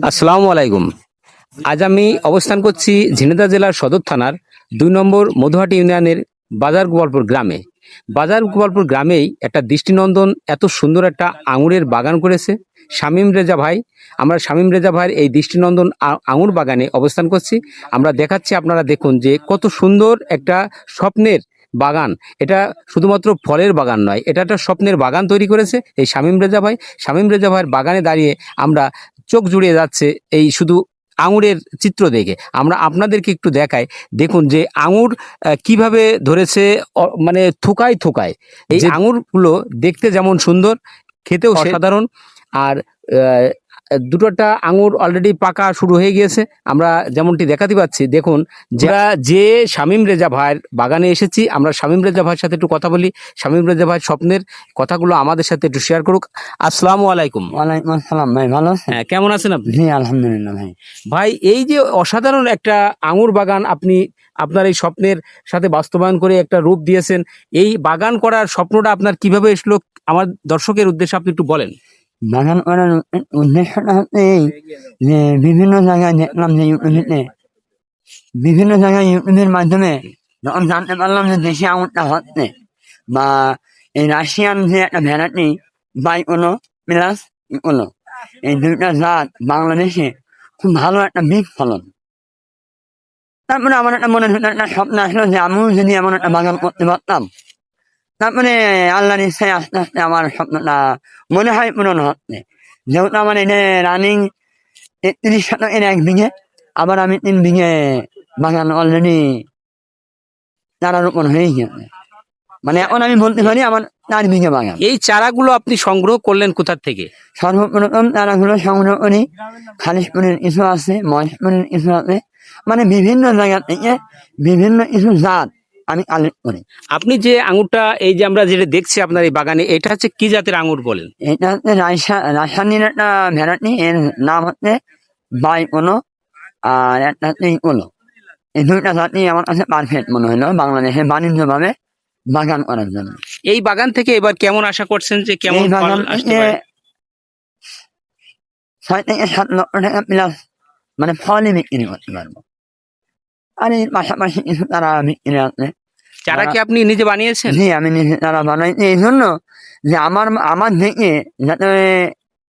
আসসালামু আলাইকুম। আজ আমি অবস্থান করছি ঝিনাইদহ জেলার সদর থানার ২ নম্বর মধুহাটি ইউনিয়নের বাজার গোপালপুর গ্রামে। বাজার গোপালপুর গ্রামেই একটা দৃষ্টিনন্দন এত সুন্দর একটা আঙুরের বাগান করেছে শামীম রেজা ভাই। আমরা শামীম রেজা ভাইয়ের এই দৃষ্টিনন্দন আঙুর বাগানে অবস্থান করছি। আমরা দেখাচ্ছি, আপনারা দেখুন যে কত সুন্দর একটা স্বপ্নের বাগান। এটা শুধুমাত্র ফলের বাগান নয়, এটা একটা স্বপ্নের বাগান তৈরি করেছে এই শামীম রেজা ভাই। শামীম রেজা ভাইয়ের বাগানে দাঁড়িয়ে আমরা চোখ জুড়িয়ে যাচ্ছে এই শুধু আঙুরের চিত্র দেখে। আমরা আপনাদেরকে একটু দেখাই, দেখুন যে আঙুর কিভাবে ধরেছে, মানে থোকায় থোকায়। এই আঙুরগুলো দেখতে যেমন সুন্দর, খেতেও অসাধারণ। আর দুটোটা আঙুর অলরেডি পাকা শুরু হয়ে গিয়েছে। আমরা যেমনটি দেখাতে পাচ্ছি, দেখুন যে শামীম রেজা ভাইয়ের বাগানে এসেছি। আমরা শামীম রেজা ভাইয়ের সাথে একটু কথা বলি। শামীম রেজা ভাইয়ের স্বপ্নের কথাগুলো আমাদের সাথে একটু শেয়ার করুক। আসসালামু আলাইকুম। ওয়ালাইকুম আসসালাম ভাই, ভালো আছেন? হ্যাঁ, কেমন আছেন আপনি? জি আলহামদুলিল্লাহ ভাই। ভাই, এই যে অসাধারণ একটা আঙুর বাগান আপনি আপনার এই স্বপ্নের সাথে বাস্তবায়ন করে একটা রূপ দিয়েছেন, এই বাগান করার স্বপ্নটা আপনার কিভাবে এসলো আমার দর্শকের উদ্দেশ্যে আপনি একটু বলেন। বাগান করার উদ্দেশ্যটা হচ্ছে এই যে বিভিন্ন জায়গায় দেখলাম যে ইউটিউবের মাধ্যমে যখন জানতে পারলাম যে দেশি আঙুরটা হচ্ছে, বা এই রাশিয়ান যে একটা ভ্যারাইটি বাইকোনো প্লাস ইকোনো, এই দুইটা জাত বাংলাদেশে খুব ভালো একটা বীজ ফলন। তারপরে আমার একটা মনের ভিতরে একটা স্বপ্ন আসলো যে আমিও যদি এমন একটা বাগান করতে পারতাম। তারপরে আল্লাহর ইচ্ছায় আস্তে আস্তে আমার স্বপ্নটা মনে হয় পূরণ হচ্ছে। যেহেতু আমার এটা রানিং ৩৩ শতকের ১ বিঘে, আবার আমি ৩ বিঘে বাগান অলরেডি চারা রোপণ হয়ে গেছে। মানে এখন আমি বলতে পারি আমার ৪ বিঘে বাগান। এই চারাগুলো আপনি সংগ্রহ করলেন কোথা থেকে? সর্বপ্রথম চারাগুলো সংগ্রহ করি খালিশপুরের কিছু আছে, মহেশপুরের কিছু আছে, মানে বিভিন্ন জায়গা থেকে বিভিন্ন কিছু জাত আমি কালেক্ট করি। আপনি যে আঙুরটা এই যে আমরা যেটা দেখছি আপনার এই বাগানে, এটা হচ্ছে কি জাতের আঙুর বলেন? এটা হচ্ছে রাসায়নিক একটা ভ্যারাইটি, এর নাম হচ্ছে বাইকোনো আর একটা হচ্ছে ইকোনো। এই দুইটা জাতি আমার কাছে পারফেক্ট মনে হলো বাংলাদেশে বাণিজ্যভাবে বাগান করার জন্য। এই বাগান থেকে এবার কেমন আশা করছেন যে কেমন এই ফল বাগান আসতে থেকে পারে? ৬ থেকে ৭ লক্ষ টাকা প্লাস মানে ফলই বিক্রি করতে পারবো। আর এর পাশাপাশি কিছু তারা বিক্রি আছে। চারা কি আপনি নিজে বানিয়েছেন? জি আমি নিজে তারা বানাইছি এই জন্য যে আমার থেকে যাতে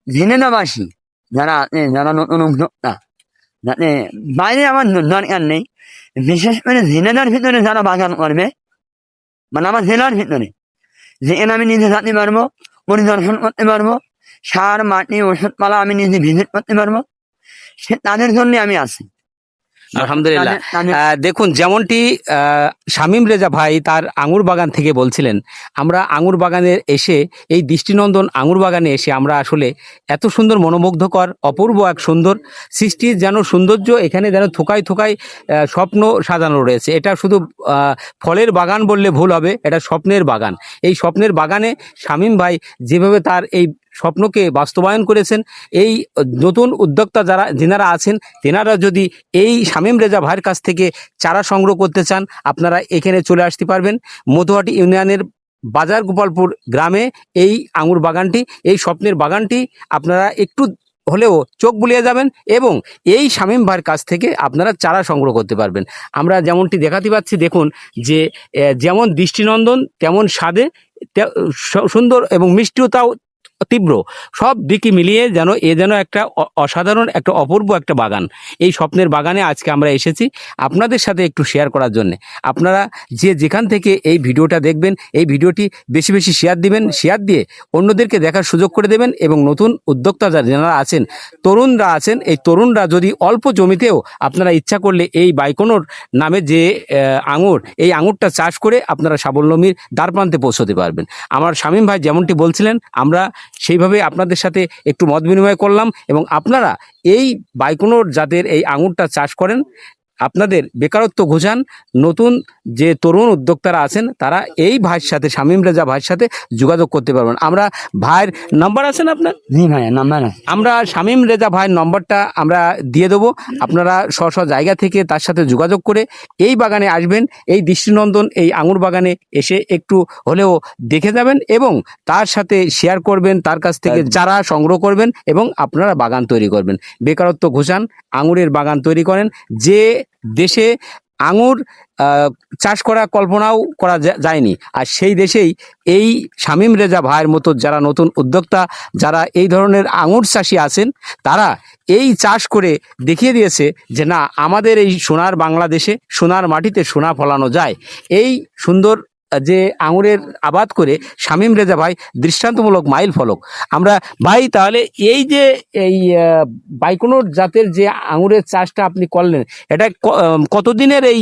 ঝিনাইদহবাসী যারা আছে, যারা নতুন উদ্যোক্তা, যাতে বাইরে আমার দরকার নেই, বিশেষ করে ঝিনাইদহর ভিতরে যারা বাগান করবে, মানে আমার জেলার ভিতরে যেখানে আমি নিজে যেতে পারবো, পরিদর্শন করতে পারবো, সার মাটি ওষুধপালা আমি নিজে ভিজিট করতে পারবো, সে তাদের জন্য আমি আছি। আলহামদুলিল্লাহ। দেখুন, যেমনটি শামীম রেজা ভাই তার আঙুর বাগান থেকে বলছিলেন, আমরা আঙুর বাগানে এসে, এই দৃষ্টিনন্দন আঙুর বাগানে এসে আমরা আসলে এত সুন্দর মনোমুগ্ধকর অপূর্ব এক সুন্দর সৃষ্টির যেন সৌন্দর্য, এখানে যেন থোকায় থোকায় স্বপ্ন সাজানো রয়েছে। এটা শুধু ফলের বাগান বললে ভুল হবে, এটা স্বপ্নের বাগান। এই স্বপ্নের বাগানে শামীম ভাই যেভাবে তার এই স্বপ্নকে বাস্তবায়ন করেছেন, এই নতুন উদ্যোক্তা যেনারা আছেন, তেনারা যদি এই শামীম রেজা ভাইয়ের কাছ থেকে চারা সংগ্রহ করতে চান, আপনারা এখানে চলে আসতে পারবেন। মধুহাটি ইউনিয়নের বাজার গোপালপুর গ্রামে এই আঙুর বাগানটি, এই স্বপ্নের বাগানটি আপনারা একটু হলেও চোখ বুলিয়ে যাবেন এবং এই শামীম ভাইয়ের কাছ থেকে আপনারা চারা সংগ্রহ করতে পারবেন। আমরা যেমনটি দেখাতে পাচ্ছি, দেখুন যে যেমন দৃষ্টিনন্দন তেমন স্বাদে সুন্দর এবং মিষ্টিতাও তীব্র, সব দিকে মিলিয়ে যেন একটা অসাধারণ একটা অপূর্ব একটা বাগান। এই স্বপ্নের বাগানে আজকে আমরা এসেছি আপনাদের সাথে একটু শেয়ার করার জন্য। আপনারা যেখান থেকে এই ভিডিওটা দেখবেন, এই ভিডিওটি বেশি বেশি শেয়ার দিবেন, শেয়ার দিয়ে অন্যদেরকে দেখার সুযোগ করে দেবেন। এবং নতুন উদ্যোক্তা যারা আছেন, তরুণরা আছেন, এই তরুণরা যদি অল্প জমিতেও আপনারা ইচ্ছা করলে এই বাইকোনোর নামে যে আঙুর, এই আঙুরটা চাষ করে আপনারা স্বাবলম্বীর দ্বারপ্রান্তে পৌঁছতে পারবেন। আমার শামীম ভাই যেমনটি বলছিলেন, আমরা সেইভাবে আপনাদের সাথে একটু মত বিনিময় করলাম এবং আপনারা এই বাইকোনোর জাতের এই আঙুরটা চাষ করেন, আপনাদের বেকারত্ব ঘোচান, নতুন যে তরুণ উদ্যোক্তারা আছেন তারা এই ভাইয়ের সাথে, শামীম রেজা ভাইয়ের সাথে যোগাযোগ করতে পারবেন। আমরা ভাইয়ের নাম্বার আছেন আপনার? জি ভাইয়া, নাম্বার আছে। আমরা শামীম রেজা ভাইয়ের নম্বরটা আমরা দিয়ে দেবো। আপনারা স্ব জায়গা থেকে তার সাথে যোগাযোগ করে এই বাগানে আসবেন, এই দৃষ্টিনন্দন এই আঙুর বাগানে এসে একটু হলেও দেখে যাবেন এবং তার সাথে শেয়ার করবেন, তার কাছ থেকে চারা সংগ্রহ করবেন এবং আপনারা বাগান তৈরি করবেন। বেকারত্ব ঘোচান, আঙুরের বাগান তৈরি করেন। যে দেশে আঙুর চাষ করা কল্পনাও করা যায়নি, আর সেই দেশেই এই শামীম রেজা ভাইয়ের মতো যারা নতুন উদ্যোক্তা, যারা এই ধরনের আঙুর চাষি আছেন, তারা এই চাষ করে দেখিয়ে দিয়েছে যে না, আমাদের এই সোনার বাংলাদেশে, সোনার মাটিতে সোনা ফলানো যায়। এই সুন্দর যে আঙুরের আবাদ করে শামীম রেজা ভাই দৃষ্টান্তমূলক মাইল ফলক। আমরা ভাই তাহলে এই যে এই বাইকোনোর জাতের যে আঙুরের চাষটা আপনি করলেন, এটা কতদিনের এই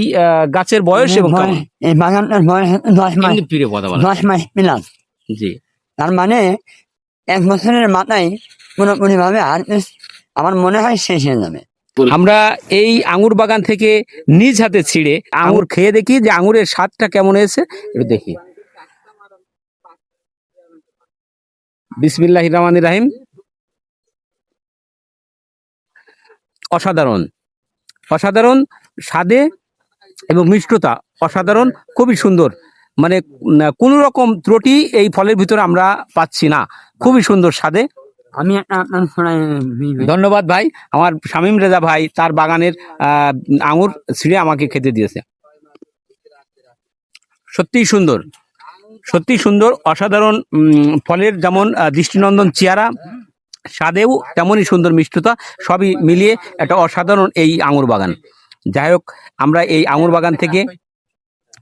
গাছের বয়স এবং কেমন? এই বাগানটার বয়স হচ্ছে 10 মাস। এমনি ফিরে কথা বলা। 10 মাস প্লাস। জি, তার মানে 1 বছরের মাথায় পুরোপুরি ভাবে হারভেস্ট আমার মনে হয় শেষ হয়ে যাবে। আমরা এই আঙুর বাগান থেকে নিজ হাতে ছিঁড়ে আঙুর খেয়ে দেখি যে আঙুরের স্বাদটা কেমন হয়েছে, একটু দেখি। বিসমিল্লাহির রহমানির রহিম। অসাধারণ, অসাধারণ স্বাদে এবং মিষ্টতা অসাধারণ, খুবই সুন্দর। মানে কোনো রকম ত্রুটি এই ফলের ভিতরে আমরা পাচ্ছি না, খুবই সুন্দর স্বাদে। আমি একটা আপনার শোনাই। ধন্যবাদ ভাই, আমার শামীম রেজা ভাই তার বাগানের আঙুর ছিঁড়ে আমাকে খেতে দিয়েছে। সত্যিই সুন্দর, সত্যিই সুন্দর, অসাধারণ। ফলের যেমন দৃষ্টিনন্দন চেহারা, স্বাদেও তেমনই সুন্দর মিষ্টতা, সবই মিলিয়ে একটা অসাধারণ এই আঙুর বাগান। যাই হোক, আমরা এই আঙুর বাগান থেকে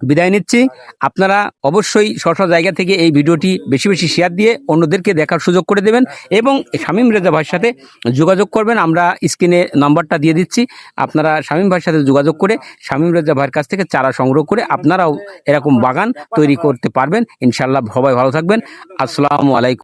বিদায় নিচ্ছি। আপনারা অবশ্যই স্ব জায়গা থেকে এই ভিডিওটি বেশি বেশি শেয়ার দিয়ে অন্যদেরকে দেখার সুযোগ করে দেবেন এবং শামীম রেজা ভাইয়ের সাথে যোগাযোগ করবেন। আমরা স্ক্রিনে নাম্বারটা দিয়ে দিচ্ছি, আপনারা শামীম ভাইয়ের সাথে যোগাযোগ করে শামীম রেজা ভাইয়ের কাছ থেকে চারা সংগ্রহ করে আপনারাও এরকম বাগান তৈরি করতে পারবেন ইনশাল্লাহ। সবাই ভালো থাকবেন। আসসালামু আলাইকুম।